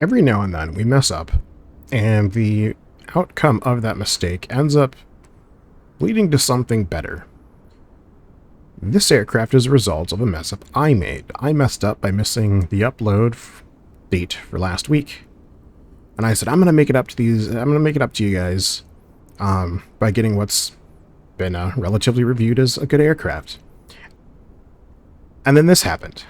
Every now and then we mess up, and the outcome of that mistake ends up leading to something better. This aircraft is a result of a mess up I made. I messed up by missing the upload date for last week. And I said, I'm going to make it up to you guys by getting what's been relatively reviewed as a good aircraft. And then this happened.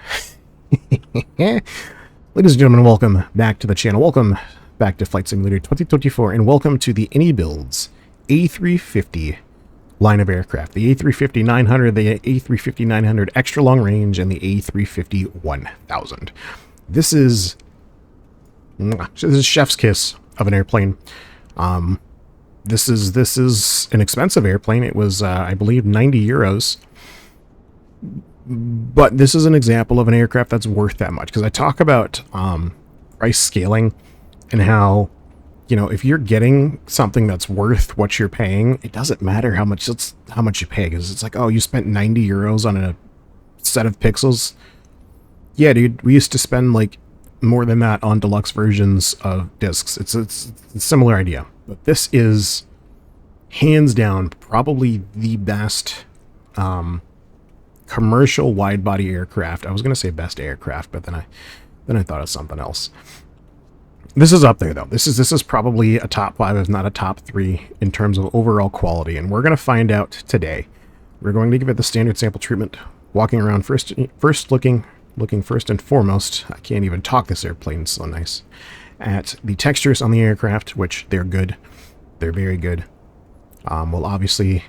Ladies and gentlemen, welcome back to the channel. Welcome back to Flight Simulator 2024, and welcome to the Inibuilds A350 line of aircraft. The A350-900, the A350-900 extra long range, and the A350-1000. This is chef's kiss of an airplane. This is an expensive airplane. It was, I believe, 90 euros. But this is an example of an aircraft that's worth that much, because I talk about price scaling and how, you know, if you're getting something that's worth what you're paying, it doesn't matter how much you pay, because it's like, oh, you spent 90 euros on a set of pixels. Yeah, dude, we used to spend like more than that on deluxe versions of discs. It's a similar idea, but this is hands down probably the best commercial wide-body aircraft. I was going to say best aircraft, but then I thought of something else. This is up there, though. This is probably a top 5, if not a top 3, in terms of overall quality, and we're going to find out today. We're going to give it the standard sample treatment, walking around first looking first and foremost. I can't even talk, this airplane's so nice. At the textures on the aircraft, which they're good. They're very good. We'll obviously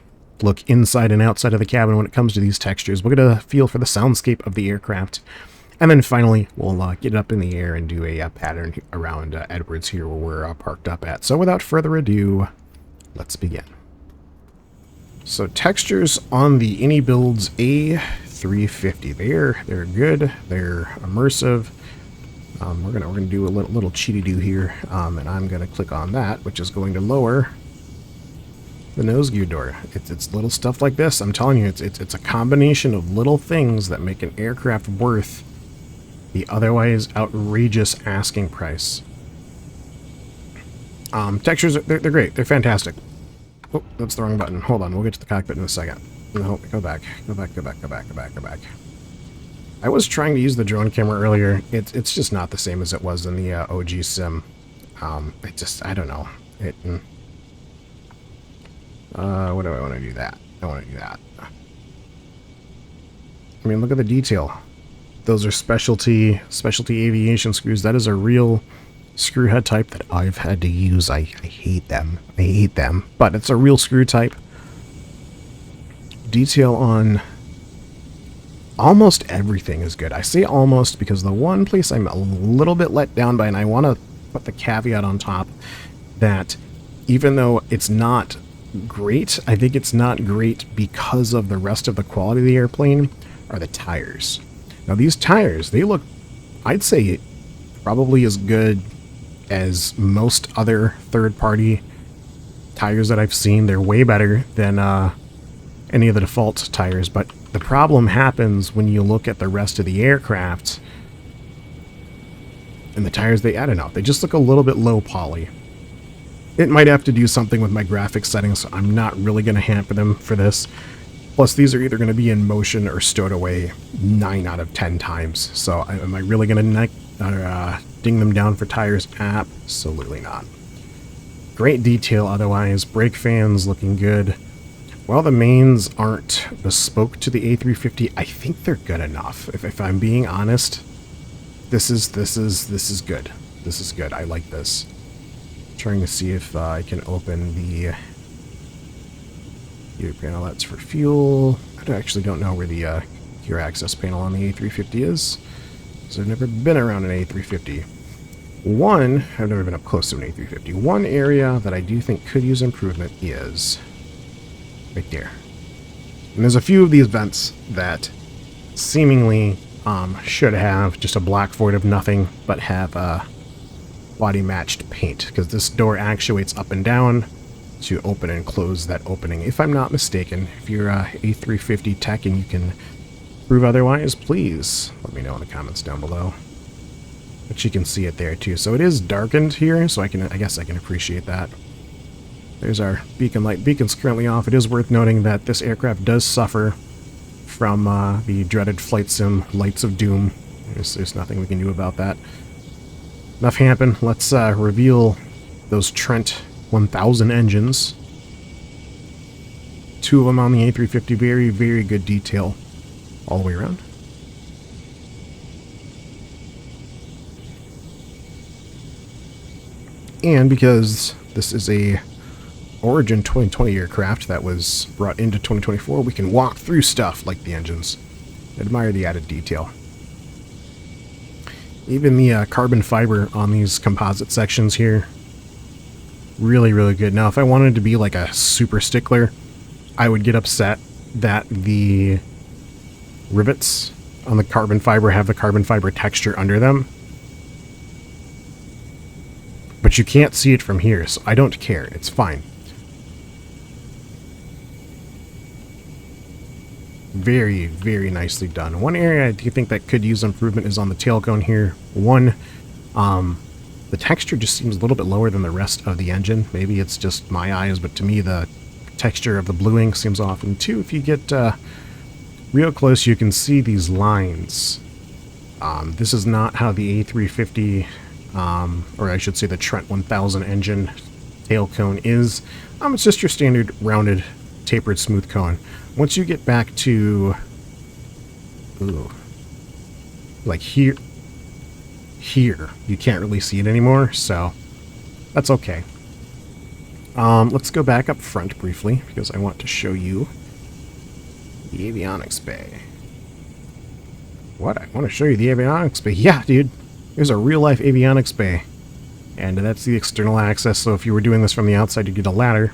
look inside and outside of the cabin when it comes to these textures. We'll get a feel for the soundscape of the aircraft. And then finally, we'll get it up in the air and do a pattern around Edwards here where we're parked up at. So without further ado, let's begin. So textures on the Inibuilds A350. They're good. They're immersive. We're gonna do a little cheaty-do here, and I'm gonna click on that, which is going to lower the nose gear door. It's little stuff like this. I'm telling you, it's a combination of little things that make an aircraft worth the otherwise outrageous asking price. Textures, they're great. They're fantastic. Oh, that's the wrong button. Hold on, we'll get to the cockpit in a second. No, go back. I was trying to use the drone camera earlier. It's just not the same as it was in the OG sim. I don't know. What do I want to do that? I want to do that. I mean, look at the detail. Those are specialty aviation screws. That is a real screw head type that I've had to use. I hate them. I hate them. But it's a real screw type. Detail on almost everything is good. I say almost because the one place I'm a little bit let down by, and I want to put the caveat on top, that even though it's not great, I think it's not great because of the rest of the quality of the airplane, are the tires. Now these tires, they look, I'd say, probably as good as most other third-party tires that I've seen. They're way better than any of the default tires, but the problem happens when you look at the rest of the aircraft and the tires. I don't know, they just look a little bit low poly. It might have to do something with my graphics settings, so I'm not really going to hamper them for this. Plus, these are either going to be in motion or stowed away 9 out of 10 times. So, am I really going to ding them down for tires? Absolutely not. Great detail otherwise. Brake fans looking good. While the mains aren't bespoke to the A350, I think they're good enough. If I'm being honest, this is good. This is good. I like this. Trying to see if I can open the gear panel. That's for fuel. I actually don't know where the gear access panel on the A350 is, so I've never been around an A350. I've never been up close to an A350. One area that I do think could use improvement is right there. And there's a few of these vents that seemingly should have just a black void of nothing, but have body matched paint, because this door actuates up and down to open and close that opening, if I'm not mistaken. If you're a A350 tech and you can prove otherwise, please let me know in the comments down below. But you can see it there too. So it is darkened here, so I guess I can appreciate that. There's our beacon light. Beacon's currently off. It is worth noting that this aircraft does suffer from the dreaded flight sim lights of doom. There's nothing we can do about that. Enough hamping. Let's reveal those Trent 1000 engines. 2 of them on the A350. Very, very good detail all the way around. And because this is a Origin 2020 aircraft that was brought into 2024, we can walk through stuff like the engines. Admire the added detail. Even the carbon fiber on these composite sections here, really, really good. Now, if I wanted to be like a super stickler, I would get upset that the rivets on the carbon fiber have the carbon fiber texture under them. But you can't see it from here, so I don't care. It's fine. Very, very nicely done. One area I do think that could use improvement is on the tail cone here. One, the texture just seems a little bit lower than the rest of the engine. Maybe it's just my eyes, but to me the texture of the blue ink seems off. And two, if you get real close, you can see these lines. This is not how the A350, or I should say the Trent 1000 engine tail cone is. It's just your standard rounded, tapered, smooth cone. Once you get back to, like here, you can't really see it anymore, so that's okay. Let's go back up front briefly, because I want to show you the avionics bay. What? I want to show you the avionics bay. Yeah, dude. There's a real-life avionics bay. And that's the external access, so if you were doing this from the outside, you'd get a ladder.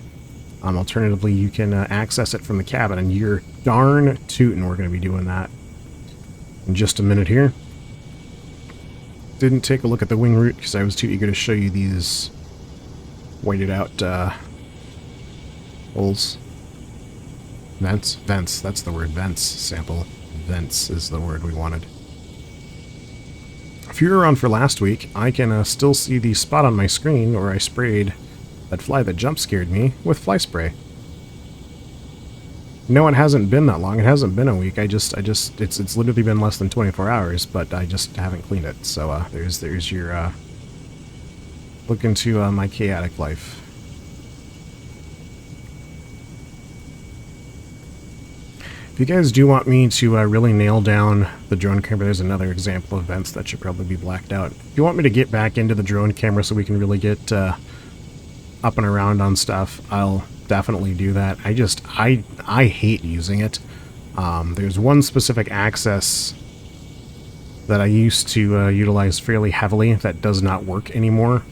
Alternatively, you can access it from the cabin, and you're darn tootin' we're going to be doing that in just a minute here. Didn't take a look at the wing root, because I was too eager to show you these whited out holes. Vents? Vents, that's the word. Vents. Sample. Vents is the word we wanted. If you were around for last week, I can still see the spot on my screen where I sprayed that fly that jump scared me with fly spray. No, it hasn't been that long. It hasn't been a week. It's literally been less than 24 hours, but I just haven't cleaned it. So there's your look into my chaotic life. If you guys do want me to really nail down the drone camera, there's another example of vents that should probably be blacked out. If you want me to get back into the drone camera so we can really get up and around on stuff, I'll definitely do that. I hate using it. There's one specific access that I used to utilize fairly heavily that does not work anymore,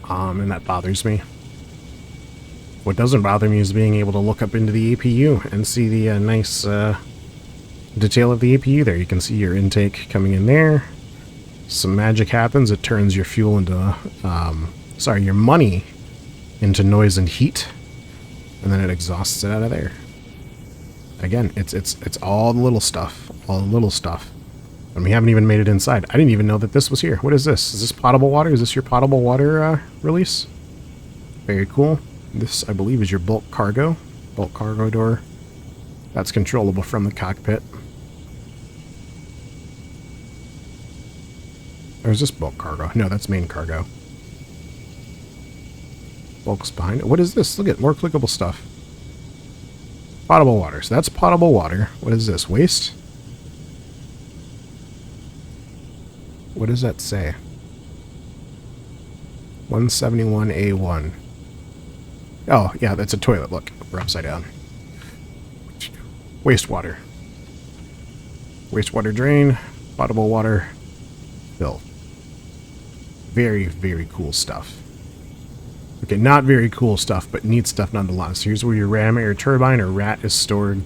and that bothers me. What doesn't bother me is being able to look up into the APU and see the nice detail of the APU there. You can see your intake coming in there. Some magic happens. It turns your fuel into, your money into noise and heat, and then it exhausts it out of there. Again, it's all the little stuff. All the little stuff. And we haven't even made it inside. I didn't even know that this was here. What is this? Is this potable water? Is this your potable water release? Very cool. This, I believe, is your bulk cargo door. That's controllable from the cockpit. Or is this bulk cargo? No, that's main cargo. Bulk's behind it. What is this? Look at more clickable stuff. Potable water. So that's potable water. What is this? Waste? What does that say? 171A1. Oh, yeah, that's a toilet. Look, we're upside down. Wastewater. Wastewater drain. Potable water. Fill. Very, very cool stuff. Okay, not very cool stuff, but neat stuff nonetheless. Here's where your ram air turbine, or RAT, is stored.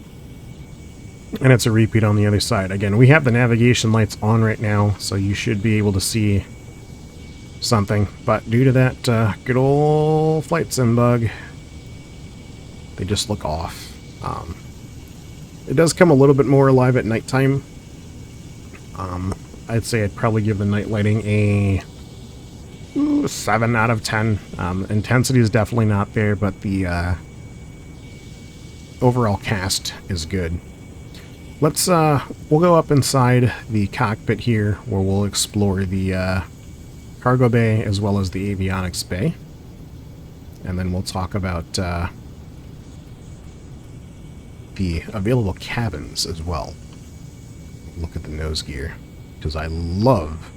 And it's a repeat on the other side. Again, we have the navigation lights on right now, so you should be able to see something. But due to that good old flight sim bug, they just look off. It does come a little bit more alive at nighttime. I'd say I'd probably give the night lighting a 7 out of 10. Intensity is definitely not there, but the overall cast is good. Let's we'll go up inside the cockpit here, where we'll explore the cargo bay as well as the avionics bay, and then we'll talk about the available cabins as well. Look at the nose gear, because I love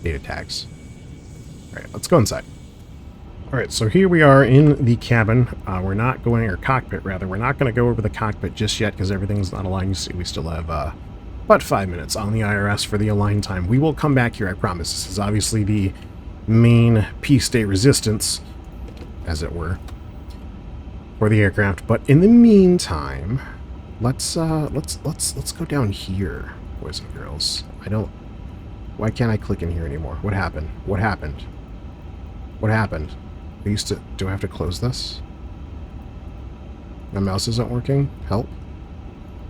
data tags. Alright, let's go inside. Alright, so here we are in the cabin. We're not going, or cockpit rather, we're not going to go over the cockpit just yet because everything's not aligned. You see, we still have about 5 minutes on the IRS for the align time. We will come back here, I promise. This is obviously the main P-state resistance, as it were, for the aircraft. But in the meantime, let's go down here, boys and girls. Why can't I click in here anymore? What happened? What happened? What happened? Do I have to close this? My mouse isn't working. Help.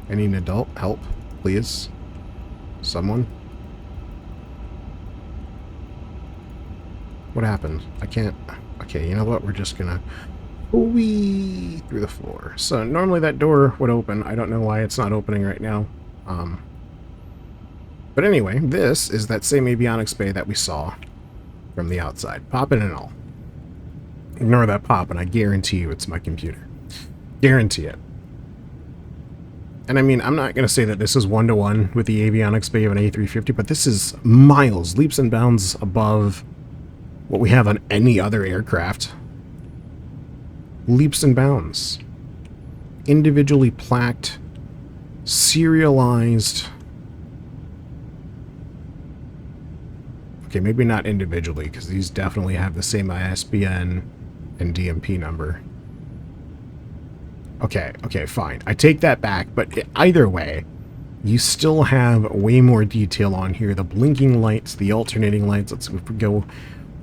I need an adult. Help, please. Someone. What happened? I can't. Okay, you know what? We're just gonna wee through the floor. So normally that door would open. I don't know why it's not opening right now. But anyway, this is that same avionics bay that we saw from the outside. Popping and all. Ignore that pop, and I guarantee you it's my computer. Guarantee it. And I mean, I'm not going to say that this is one-to-one with the avionics bay of an A350, but this is miles, leaps and bounds above what we have on any other aircraft. Leaps and bounds. Individually plaqued, serialized. Okay, maybe not individually, because these definitely have the same ISBN and DMP number. Okay, fine. I take that back, but either way, you still have way more detail on here. The blinking lights, the alternating lights. Let's go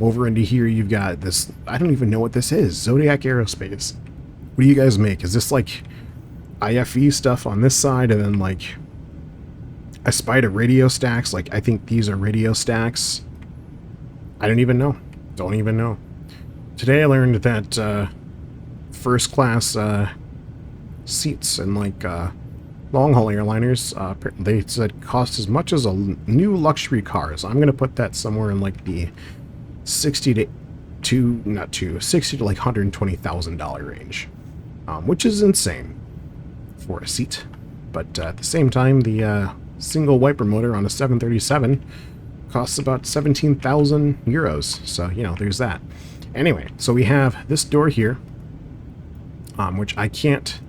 over into here. You've got this, I don't even know what this is. Zodiac Aerospace. What do you guys make? Is this like IFE stuff on this side, and then like I spied a radio stacks? Like, I think these are radio stacks. I don't even know. Don't even know. Today I learned that first class seats and like long-haul airliners, they said cost as much as a new luxury car. So I'm going to put that somewhere in like the 60 to like $120,000 range, which is insane for a seat. But at the same time, the single wiper motor on a 737 costs about 17,000 euros. So, you know, there's that. Anyway, so we have this door here, which I can't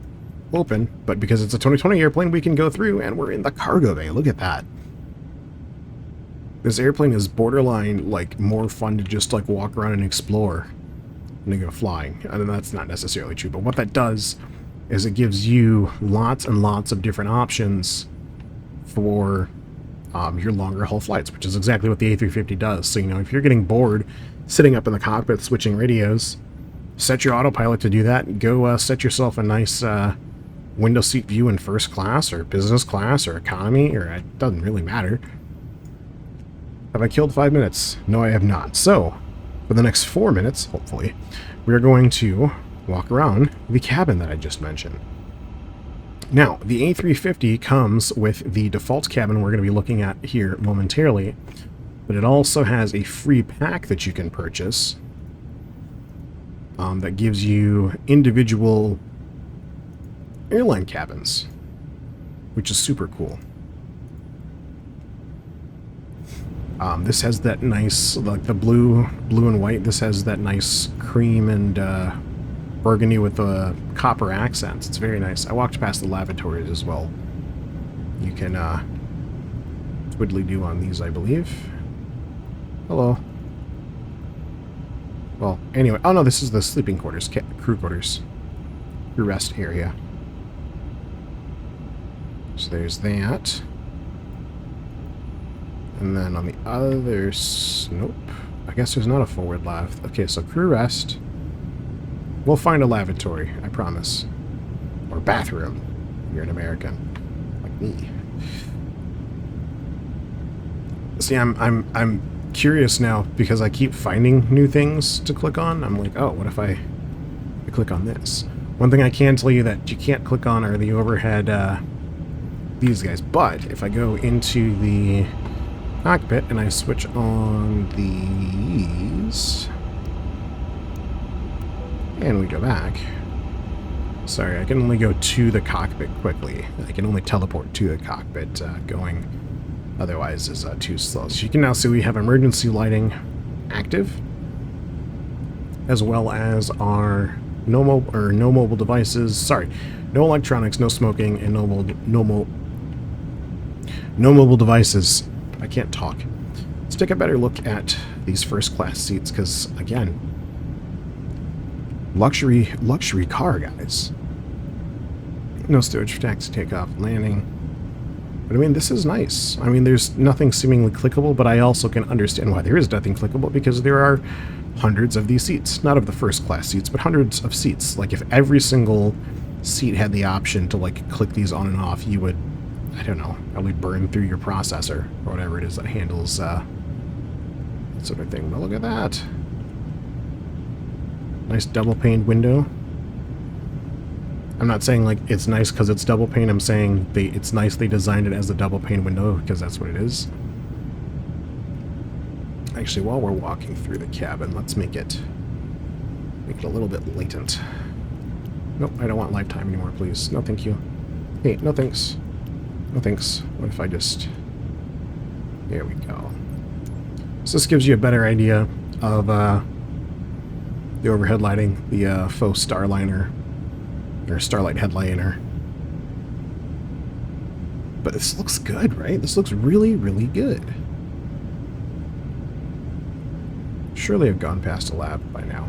open, but because it's a 2020 airplane, we can go through, and we're in the cargo bay. Look at that. This airplane is borderline, like, more fun to just, like, walk around and explore than to go flying. And that's not necessarily true, but what that does is it gives you lots and lots of different options for your longer haul flights, which is exactly what the A350 does. So, you know, if you're getting bored sitting up in the cockpit switching radios, set your autopilot to do that. Go set yourself a nice window seat view in first class or business class or economy, or it doesn't really matter. Have I killed 5 minutes? No, I have not. So, for the next 4 minutes, hopefully, we're going to walk around the cabin that I just mentioned. Now, the A350 comes with the default cabin we're going to be looking at here momentarily, but it also has a free pack that you can purchase that gives you individual airline cabins, which is super cool. This has that nice, like the blue and white. This has that nice cream and burgundy with the copper accents. It's very nice. I walked past the lavatories as well. You can twiddly do on these, I believe. Hello. Well, anyway. Oh no, this is the sleeping quarters, crew quarters, crew rest area. So there's that. And then on the other... Nope. I guess there's not a forward lav. Okay, so crew rest. We'll find a lavatory, I promise. Or bathroom. You're an American. Like me. See, I'm curious now because I keep finding new things to click on. I'm like, oh, what if I click on this? One thing I can tell you that you can't click on are the overhead, these guys. But if I go into the cockpit and I switch on these, and we go back. Sorry, I can only go to the cockpit quickly. I can only teleport to the cockpit. Going otherwise is too slow. So you can now see we have emergency lighting active, as well as our no mobile devices. Sorry, no electronics, no smoking, and no mobile devices. I can't talk. Let's take a better look at these first class seats, because again, luxury car, guys. No storage for taxi, takeoff, landing. But I mean, this is nice. I mean, there's nothing seemingly clickable, but I also can understand why there is nothing clickable, because there are hundreds of these seats. Not of the first class seats, but hundreds of seats. Like, if every single seat had the option to, like, click these on and off, you would, I don't know, probably burn through your processor, or whatever it is that handles that sort of thing. But look at that. Nice double-paned window. I'm not saying, like, it's nice because it's double-pane. I'm saying it's nice they designed it as a double-pane window, because that's what it is. Actually, while we're walking through the cabin, let's make it a little bit latent. Nope, I don't want lifetime anymore, please. No, thank you. Hey, no thanks. No thanks. What if I just... There we go. So this gives you a better idea of the overhead lighting, the faux starliner, or starlight headliner. But this looks good, right? This looks really, really good. Surely I've gone past a lab by now.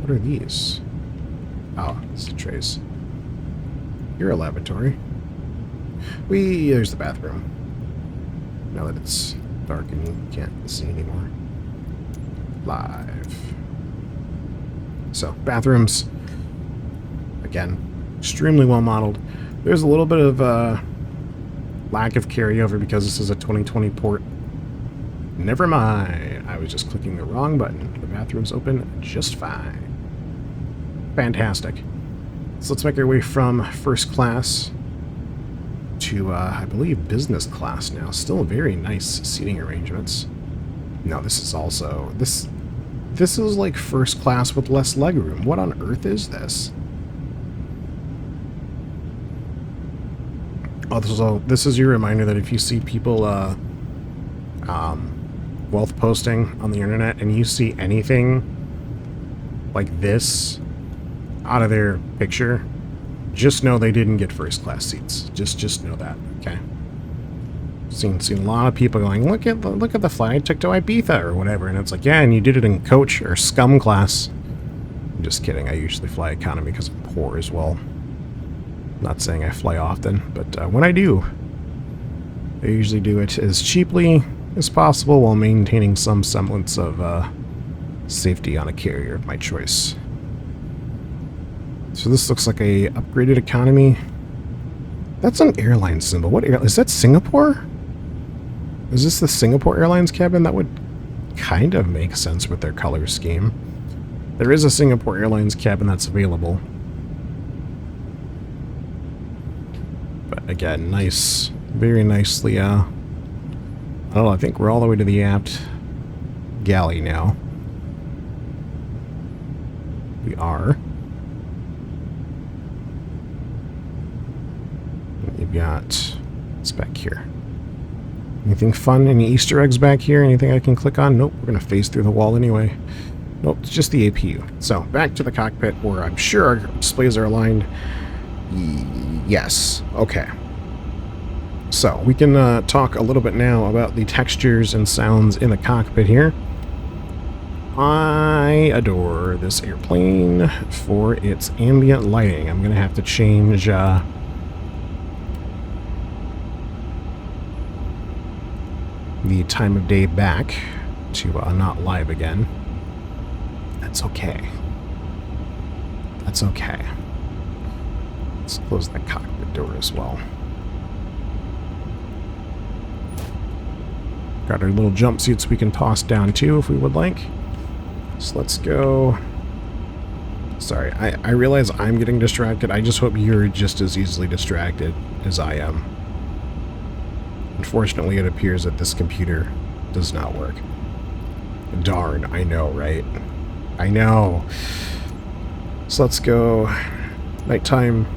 What are these? Oh, it's the trays. You're a laboratory. There's the bathroom. Now that it's dark and you can't see anymore. Live. So, bathrooms. Again, extremely well modeled. There's a little bit of lack of carryover because this is a 2020 port. Never mind. I was just clicking the wrong button. The bathroom's open just fine. Fantastic. So let's make our way from first class to, I believe, business class now. Still very nice seating arrangements. No, this is also... This is like first class with less legroom. What on earth is this? Also, this is your reminder that if you see people wealth posting on the internet and you see anything like this out of their picture, just know they didn't get first class seats. Just know that, okay? Seen a lot of people going, look at the flight I took to Ibiza or whatever, and it's like, yeah, and you did it in coach or scum class. I'm just kidding. I usually fly economy because I'm poor as well. Not saying I fly often, but when I do, I usually do it as cheaply as possible while maintaining some semblance of safety on a carrier of my choice. So this looks like a upgraded economy. That's an airline symbol. What airline? Is that Singapore? Is this the Singapore Airlines cabin? That would kind of make sense with their color scheme. There is a Singapore Airlines cabin that's available. But again, nice. Very nicely, I don't know, I think we're all the way to the aft galley now. We are. You've got... What's back here? Anything fun? Any Easter eggs back here? Anything I can click on? Nope, we're going to phase through the wall anyway. Nope, it's just the APU. So, back to the cockpit where I'm sure our displays are aligned. Yes. Okay. So, we can talk a little bit now about the textures and sounds in the cockpit here. I adore this airplane for its ambient lighting. I'm going to have to change... the time of day back to not live again. That's okay. That's okay. Let's close that cockpit door as well. Got our little jumpsuits we can toss down too if we would like. So let's go. Sorry, I realize I'm getting distracted. I just hope you're just as easily distracted as I am. Unfortunately, it appears that this computer does not work. Darn, I know, right? I know. So let's go. Nighttime.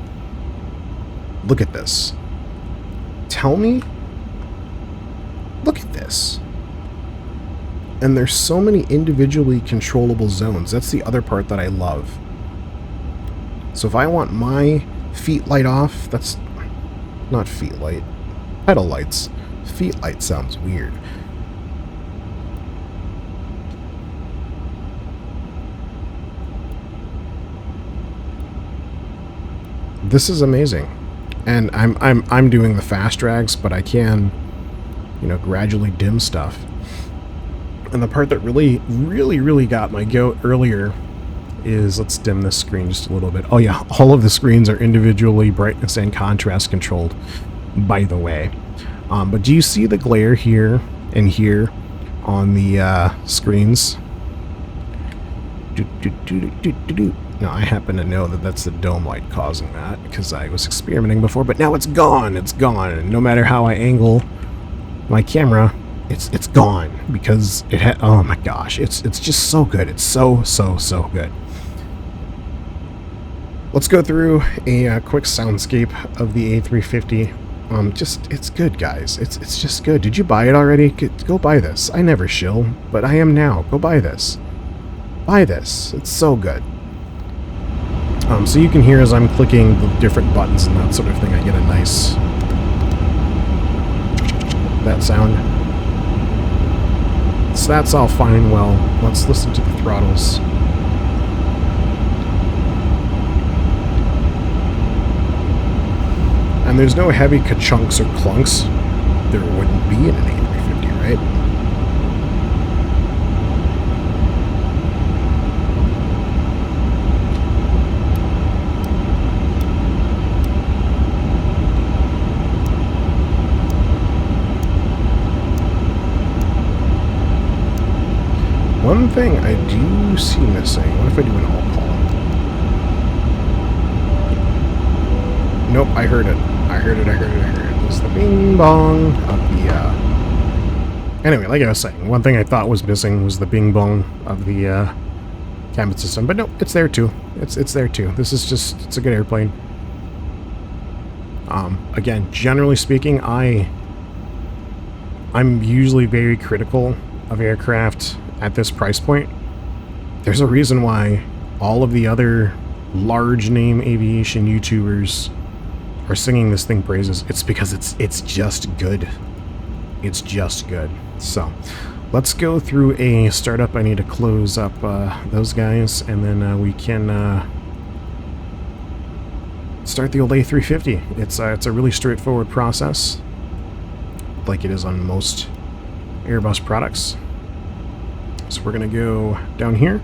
Look at this. Tell me. Look at this. And there's so many individually controllable zones. That's the other part that I love. So if I want my feet light off, that's not feet light. Pedal lights. Feet light sounds weird. This is amazing. And I'm doing the fast drags, but I can, you know, gradually dim stuff. And the part that really got my goat earlier is, let's dim this screen just a little bit. Oh yeah, all of the screens are individually brightness and contrast controlled, by the way. But do you see the glare here and here on the screens? Now, I happen to know that that's the dome light causing that, because I was experimenting before, but now it's gone. It's gone. And no matter how I angle my camera, it's gone, because it had, oh my gosh, it's just so good. It's so good. Let's go through a quick soundscape of the A350. It's good, guys. It's just good. Did you buy it already? Go buy this. I never shill, but I am now. Go buy this. Buy this. It's so good. So you can hear as I'm clicking the different buttons and that sort of thing, I get a nice, that sound. So that's all fine and well. Let's listen to the throttles. And there's no heavy ka-chunks or clunks. There wouldn't be in an A350, right? One thing I do see missing. What if I do an all call? Nope, I heard it. I heard it. It was the bing bong of the, Anyway, like I was saying, one thing I thought was missing was the bing bong of the, cabin system. But no, it's there too. It's there too. This is just, it's a good airplane. Again, generally speaking, I'm usually very critical of aircraft at this price point. There's a reason why all of the other large name aviation YouTubers are singing this thing praises. It's because it's just good. It's just good. So let's go through a startup. I need to close up those guys, and then we can start the old A350. It's a really straightforward process, like it is on most Airbus products. So we're going to go down here.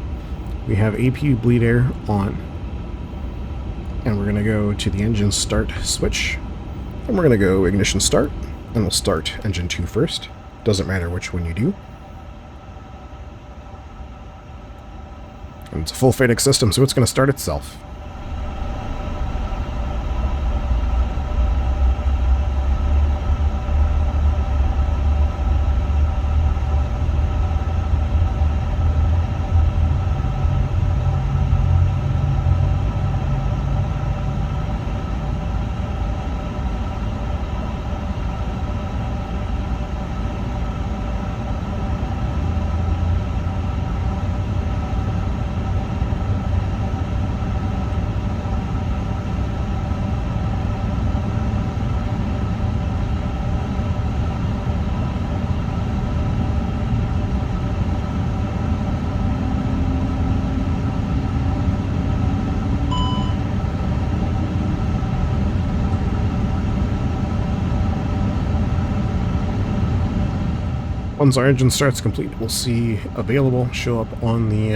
We have APU bleed air on. And we're going to go to the engine start switch. And we're going to go ignition start. And we'll start engine 2 first. Doesn't matter which one you do. And it's a full FADEC system, so it's going to start itself. Once our engine starts complete, we'll see available show up on the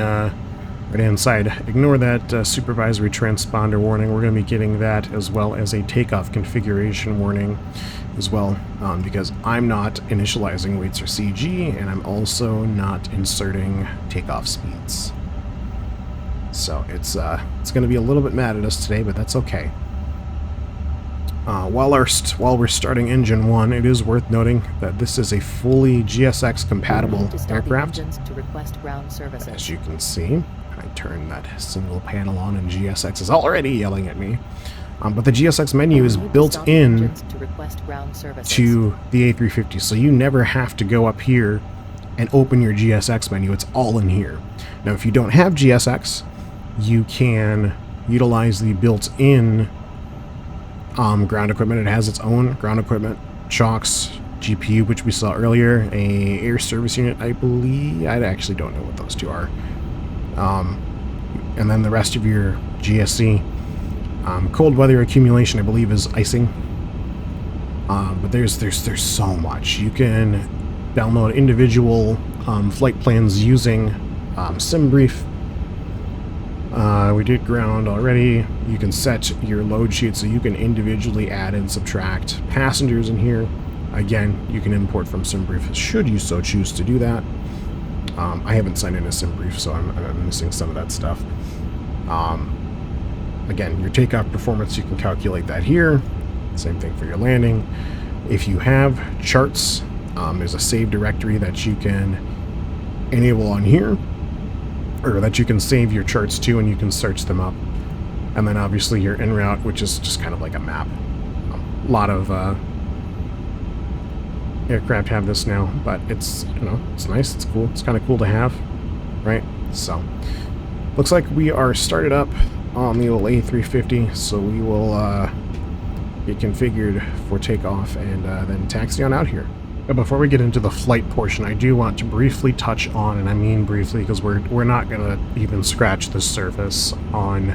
right-hand side. Ignore that supervisory transponder warning. We're going to be getting that as well as a takeoff configuration warning. as well, because I'm not initializing weights or CG, and I'm also not inserting takeoff speeds. So it's going to be a little bit mad at us today, but that's okay. While we're starting engine 1, it is worth noting that this is a fully GSX compatible aircraft. To request ground services. As you can see, I turned that single panel on and GSX is already yelling at me. But the GSX menu is built in to the A350, so you never have to go up here and open your GSX menu. It's all in here. Now, if you don't have GSX, you can utilize the built-in ground equipment. It has its own ground equipment, chocks, GPU, which we saw earlier, a air service unit, I believe. I actually don't know what those two are. And then the rest of your GSC. Cold weather accumulation, I believe, is icing. But there's so much. You can download individual flight plans using SimBrief. We did ground already. You can set your load sheet so you can individually add and subtract passengers in here. Again, you can import from SimBrief should you so choose to do that. I haven't signed into SimBrief, so I'm missing some of that stuff. Again, your takeoff performance, you can calculate that here. Same thing for your landing. If you have charts, there's a save directory that you can enable on here, or that you can save your charts to, and you can search them up. And then obviously your en route, which is just kind of like a map. A lot of aircraft have this now, but it's, you know, it's nice, it's cool, it's kind of cool to have, right? So, looks like we are started up on the old A350, so we will get configured for takeoff and then taxi on out here. But before we get into the flight portion, I do want to briefly touch on, and I mean briefly because we're not going to even scratch the surface on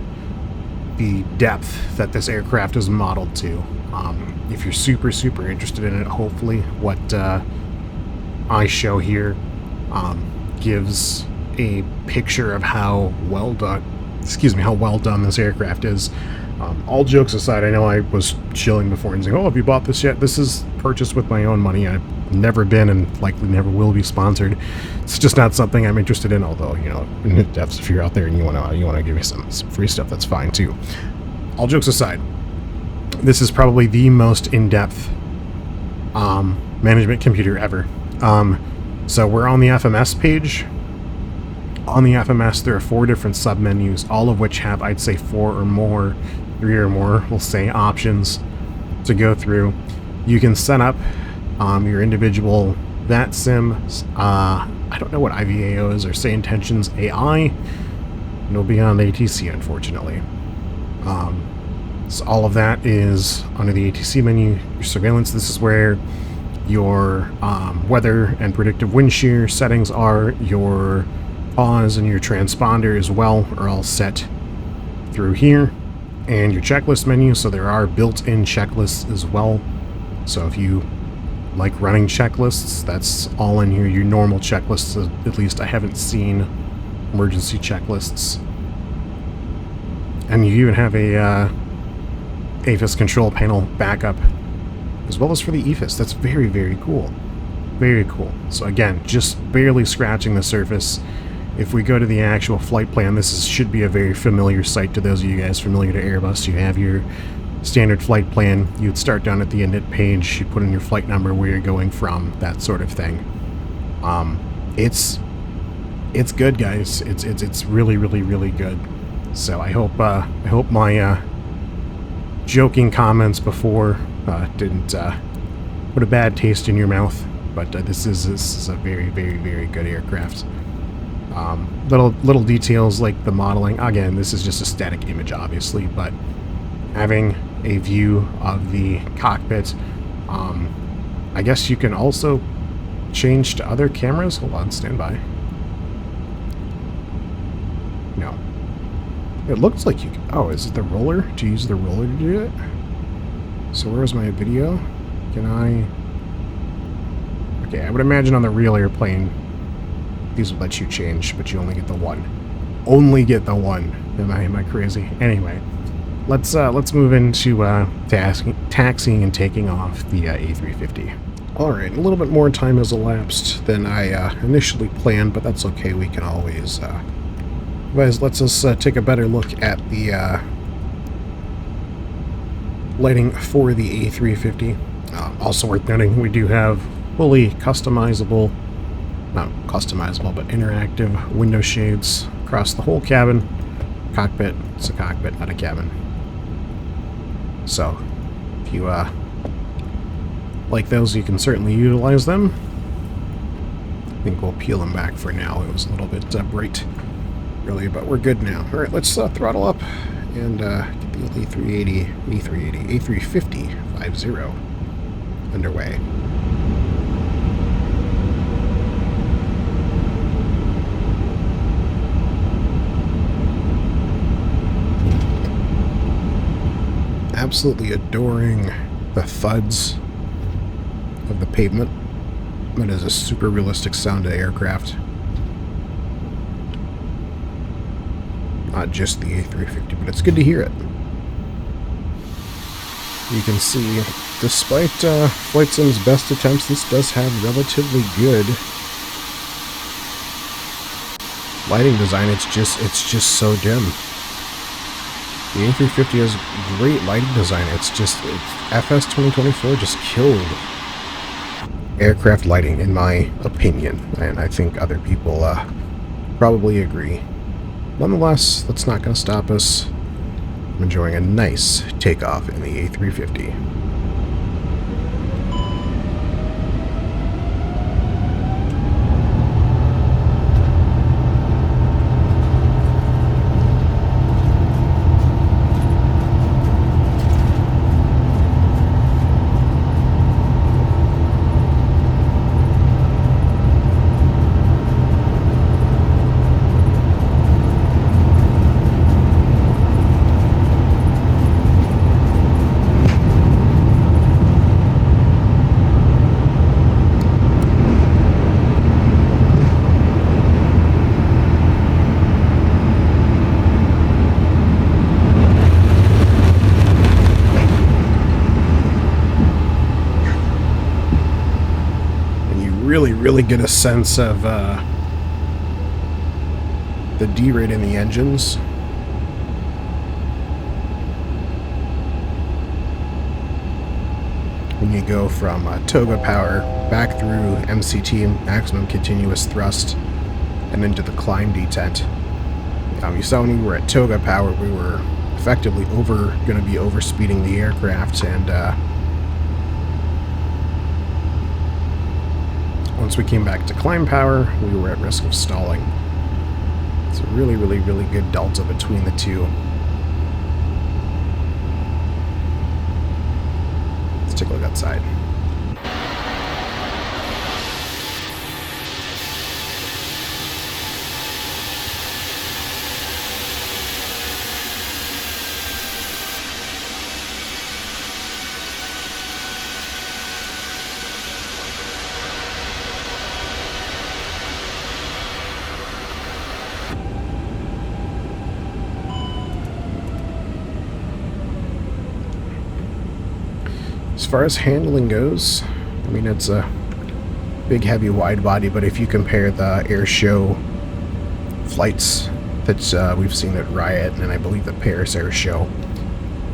the depth that this aircraft is modeled to. If you're super interested in it, hopefully what I show here gives a picture of how well done this aircraft is. All jokes aside, I know I was chilling before and saying, oh, have you bought this yet? This is purchased with my own money. I've never been and likely never will be sponsored. It's just not something I'm interested in, although, you know, in the depths, if you're out there and you want to give me some free stuff, that's fine too. All jokes aside, this is probably the most in-depth management computer ever. So we're on the FMS page. On the FMS, there are 4 different sub-menus, all of which have, I'd say, 4 or more, 3 or more, we'll say, options to go through. You can set up your individual VAT sim. I don't know what IVAO is, or say intentions AI. No beyond ATC, unfortunately. So all of that is under the ATC menu. Your surveillance, this is where your weather and predictive wind shear settings are. Your pause and your transponder as well are all set through here. And your checklist menu, so there are built-in checklists as well. So if you like running checklists, that's all in here. Your normal checklists, at least I haven't seen emergency checklists. And you even have a AFIS control panel backup, as well as for the EFIS. That's very cool. Very cool. So again, just barely scratching the surface. If we go to the actual flight plan, should be a very familiar sight to those of you guys familiar to Airbus. You have your standard flight plan. You'd start down at the init page. You put in your flight number, where you're going from, that sort of thing. It's good, guys. It's really good. So I hope my joking comments before didn't put a bad taste in your mouth. But this is a very good aircraft. Little details like the modeling. Again, this is just a static image, obviously, but having a view of the cockpit. I guess you can also change to other cameras. Hold on, stand by. No. It looks like you can. Oh, is it the roller? To use the roller to do it? So where's my video? Can I... Okay, I would imagine on the real airplane, these would let you change, but you only get the one. Only get the one. Am I crazy? Anyway, let's move into taxiing and taking off the A350. All right, a little bit more time has elapsed than I initially planned, but that's okay. We can always. Guys, let's us take a better look at the lighting for the A350. Also worth noting, we do have fully customizable, not customizable, but interactive window shades across the whole cabin. Cockpit, it's a cockpit, not a cabin. So, if you like those, you can certainly utilize them. I think we'll peel them back for now. It was a little bit bright earlier, but we're good now. All right, let's throttle up and get the A350 50 underway. Absolutely adoring the thuds of the pavement. That is a super realistic sound to aircraft. Not just the A350, but it's good to hear it. You can see, despite Flight Sim's best attempts, this does have relatively good lighting design. It's just so dim. The A350 has great lighting design. FS 2024 just killed aircraft lighting, in my opinion, and I think other people probably agree. Nonetheless, that's not going to stop us from enjoying a nice takeoff in the A350. Really get a sense of the D-rate in the engines. When you go from toga power back through MCT, maximum continuous thrust, and into the climb detent. You saw when we were at toga power, we were effectively going to be overspeeding the aircraft, and once we came back to climb power, we were at risk of stalling. It's a really good delta between the two. Let's take a look outside. As far as handling goes, I mean, it's a big, heavy, wide body, but if you compare the air show flights that we've seen at Riot, and I believe the Paris Air Show,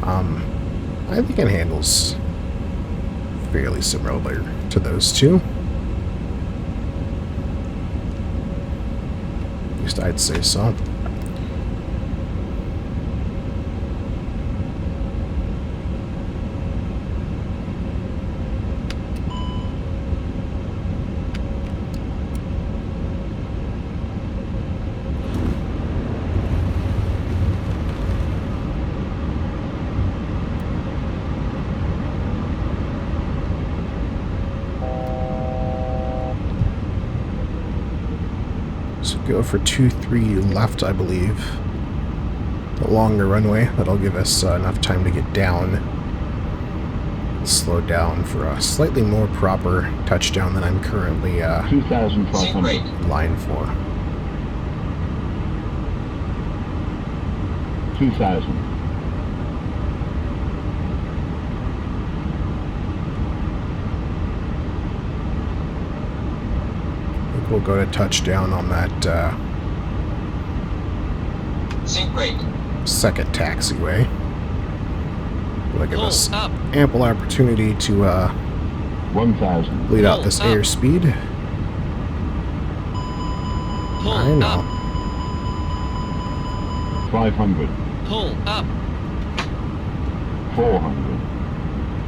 I think it handles fairly similar to those two. At least I'd say so. So go for 2-3 left, I believe, along the runway. That'll give us enough time to get down. Slow down for a slightly more proper touchdown than I'm currently 2,500 in line for. 2,000. we'll go to touchdown on that Sync rate. second taxiway. Will give us Up. ample opportunity to 1,000. bleed out this Pull up. airspeed. Pull I know. up. 500. Pull up. 400.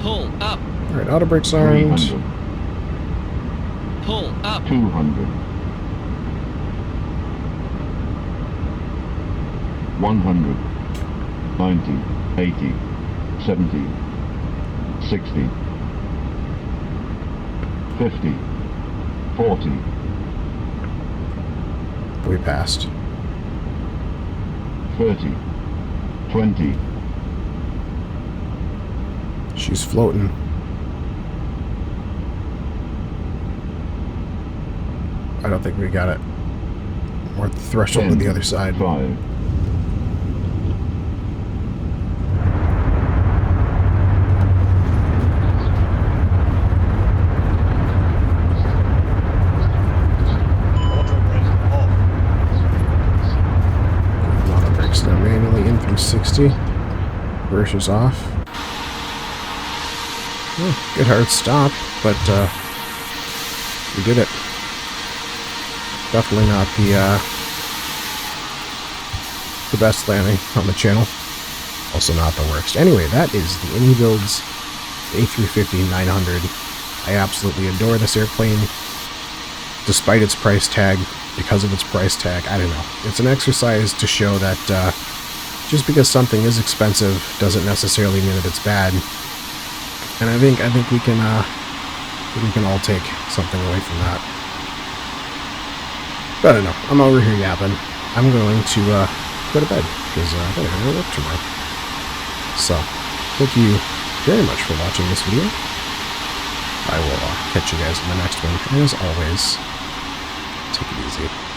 Pull up. Alright, auto brakes armed. 300. Pull up. 200. 100. 90. 80. 70. 60. 50. 40. We passed. 30. 20. She's floating. I don't think we got it. We're at the threshold 10, to the other side. 5. Auto brakes now manually in through 60. Reverses off. Oh, good hard stop, but we did it. Definitely not the best landing on the channel. Also not the worst. Anyway, that is the Inibuilds A350 900. I absolutely adore this airplane, despite its price tag. Because of its price tag, I don't know. It's an exercise to show that just because something is expensive doesn't necessarily mean that it's bad. And I think we can all take something away from that. But I don't know. I'm over here yapping. I'm going to go to bed because I gotta go to work tomorrow. So, thank you very much for watching this video. I will catch you guys in the next one. And as always, take it easy.